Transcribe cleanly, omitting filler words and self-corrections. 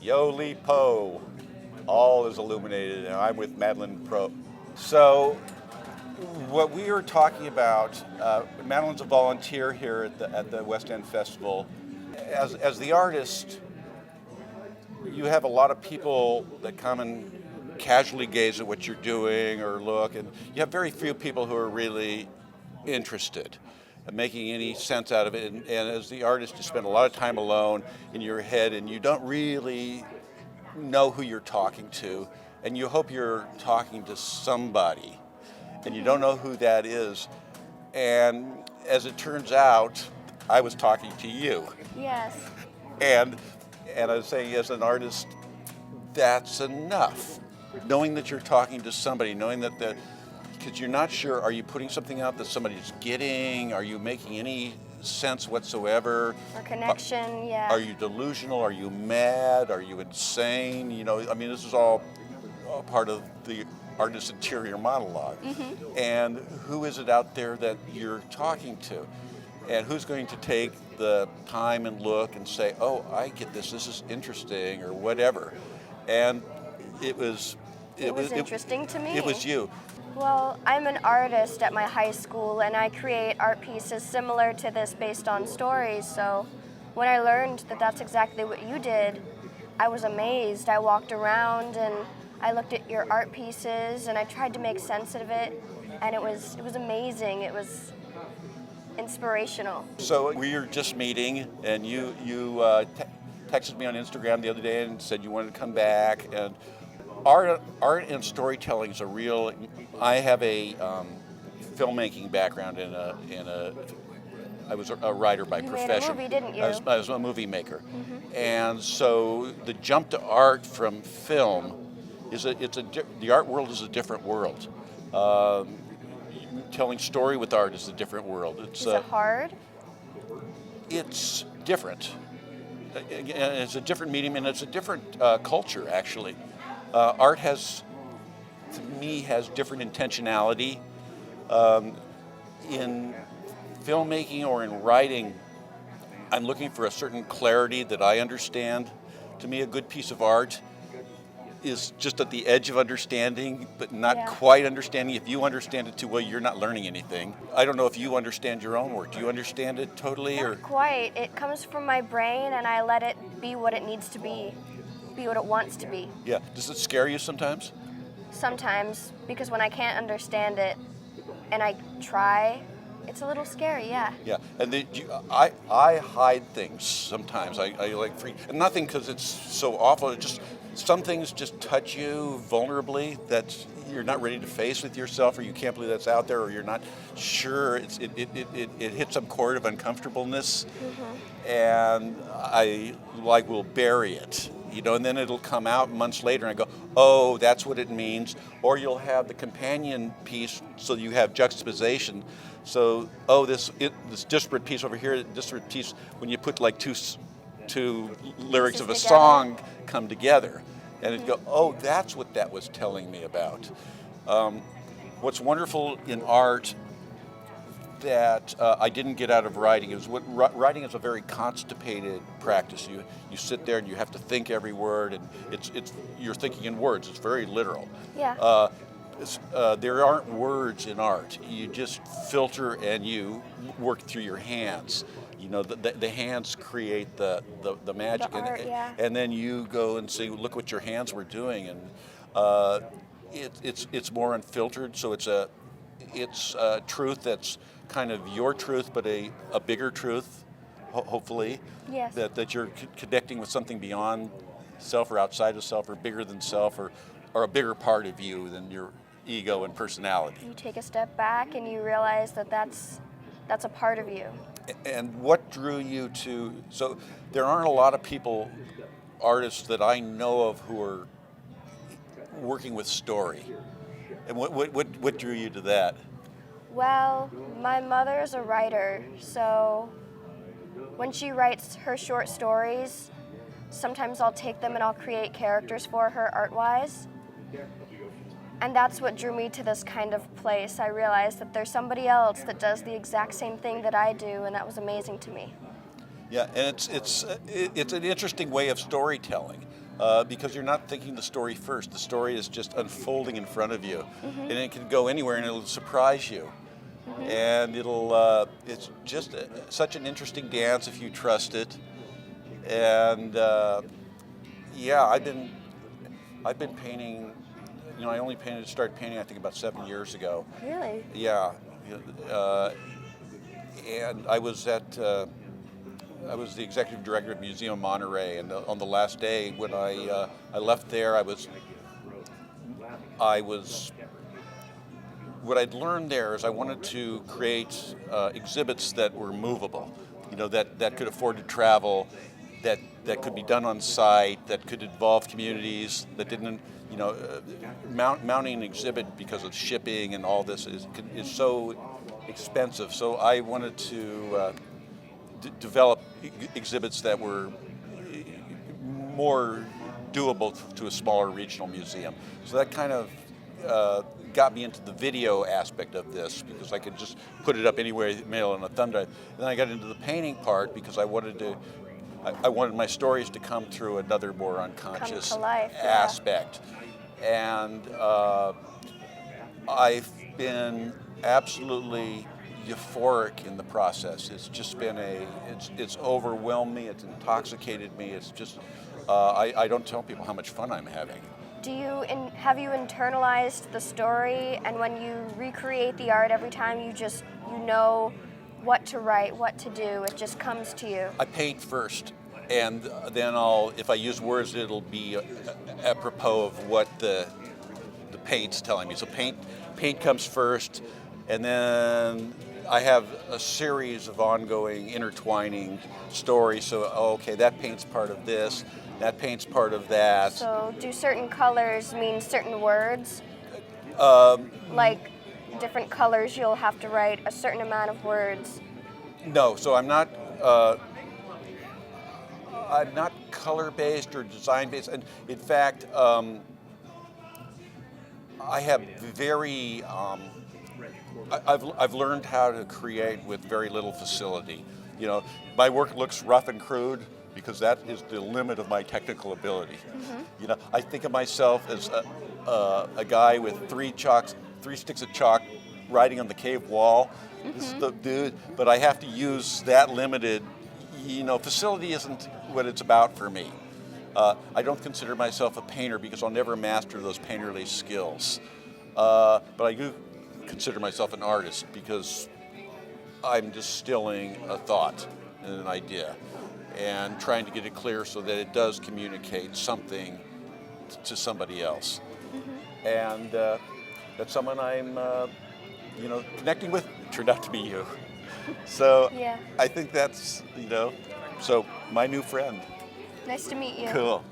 Yoli Po, all is illuminated, and I'm with Madeleine Pro. So, what we are talking about, Madeleine's a volunteer here at the West End Festival. As the artist, you have a lot of people that come and casually gaze at what you're doing or look, and you have very few people who are really interested in making any sense out of it. And as the artist, you spend a lot of time alone in your head, and you don't really know who you're talking to, and you hope you're talking to somebody, and you don't know who that is. And as it turns out, I was talking to you. Yes. And I was saying, as an artist, that's enough. Knowing that you're talking to somebody, knowing that because you're not sure, are you putting something out that somebody's getting? Are you making any sense whatsoever? Or connection, yeah. Are you delusional? Are you mad? Are you insane? I mean, this is all part of the artist's interior monologue. Mm-hmm. And who is it out there that you're talking to? And who's going to take the time and look and say, oh, I get this is interesting, or whatever. And it was interesting to me. It was you. Well, I'm an artist at my high school, and I create art pieces similar to this based on stories. So when I learned that that's exactly what you did, I was amazed. I walked around and I looked at your art pieces and I tried to make sense of it, and it was amazing. It was inspirational. So we were just meeting, and you texted me on Instagram the other day and said you wanted to come back. And art and storytelling is a real. I have a filmmaking background I was a writer by profession. You made a movie, didn't you? I was a movie maker. Mm-hmm. And so the jump to art from film the art world is a different world. Telling story with art is a different world. Is it hard? It's different. It's a different medium, and it's a different culture, actually. Art to me, has different intentionality. In filmmaking or in writing, I'm looking for a certain clarity that I understand. To me, a good piece of art is just at the edge of understanding, but not quite understanding. If you understand it too well, you're not learning anything. I don't know if you understand your own work. Do you understand it totally? Not quite. It comes from my brain, and I let it be what it needs to be what it wants to be. Yeah. Does it scare you sometimes? Sometimes, because when I can't understand it and I try, it's a little scary, yeah. Yeah, and I hide things sometimes. I like free, and nothing because it's so awful. It just some things just touch you vulnerably that you're not ready to face with yourself, or you can't believe that's out there, or you're not sure. It hits some chord of uncomfortableness, and I will bury it. And then it'll come out months later and I go, oh, that's what it means. Or you'll have the companion piece, so you have juxtaposition. So, oh, this disparate piece over here, disparate piece, when you put like two lyrics of a song come together. And it'd go, oh, that's what that was telling me about. What's wonderful in art that I didn't get out of writing is writing is a very constipated practice. You sit there and you have to think every word, and you're thinking in words. It's very literal. Yeah. There aren't words in art. You just filter and you work through your hands. The hands create the magic, The art, and then you go and say, look what your hands were doing, and it's more unfiltered. So it's a truth that's kind of your truth, but a bigger truth, hopefully. Yes. That you're connecting with something beyond self or outside of self or bigger than self or a bigger part of you than your ego and personality. You take a step back and you realize that's a part of you. And what drew you to, so there aren't a lot of artists that I know of who are working with story. And what drew you to that? Well, my mother's a writer, so when she writes her short stories, sometimes I'll take them and I'll create characters for her art-wise. And that's what drew me to this kind of place. I realized that there's somebody else that does the exact same thing that I do, and that was amazing to me. Yeah, and it's an interesting way of storytelling. because you're not thinking the story first. The story is just unfolding in front of you, and it can go anywhere, and it'll surprise you. And it's just such an interesting dance if you trust it. And yeah, I've been painting. You know, I only started painting I think about 7 years ago. Really? Yeah, and I was the executive director of Museum Monterey, and on the last day when I left there, I was what I'd learned there is I wanted to create exhibits that were movable, you know, that could afford to travel, that could be done on site, that could involve communities, that didn't, you know, mounting an exhibit because of shipping and all this is so expensive. So I wanted to develop exhibits that were more doable to a smaller regional museum. So that kind of got me into the video aspect of this because I could just put it up anywhere, mail on a thumb drive. Then I got into the painting part because I wanted my stories to come through another more unconscious life, aspect. Yeah. And I've been absolutely euphoric in the process. It's just been it's overwhelmed me, it's intoxicated me, it's just, I don't tell people how much fun I'm having. Have you internalized the story, and when you recreate the art every time, you know what to write, what to do, it just comes to you? I paint first, and then if I use words, it'll be apropos of what the paint's telling me. So paint comes first, and then I have a series of ongoing intertwining stories. So, okay, that paint's part of this, that paint's part of that. So do certain colors mean certain words? Like different colors, you'll have to write a certain amount of words? No, so I'm not color-based or design-based. And in fact, I have I've learned how to create with very little facility. You know, my work looks rough and crude because that is the limit of my technical ability. You know, I think of myself as a guy with three sticks of chalk writing on the cave wall. This is the dude, but I have to use that limited. You know, facility isn't what it's about for me. I don't consider myself a painter because I'll never master those painterly skills. But I do consider myself an artist because I'm distilling a thought and an idea and trying to get it clear so that it does communicate something to somebody else. And that's someone I'm, connecting with. It turned out to be you. So yeah. I think that's, so my new friend. Nice to meet you. Cool.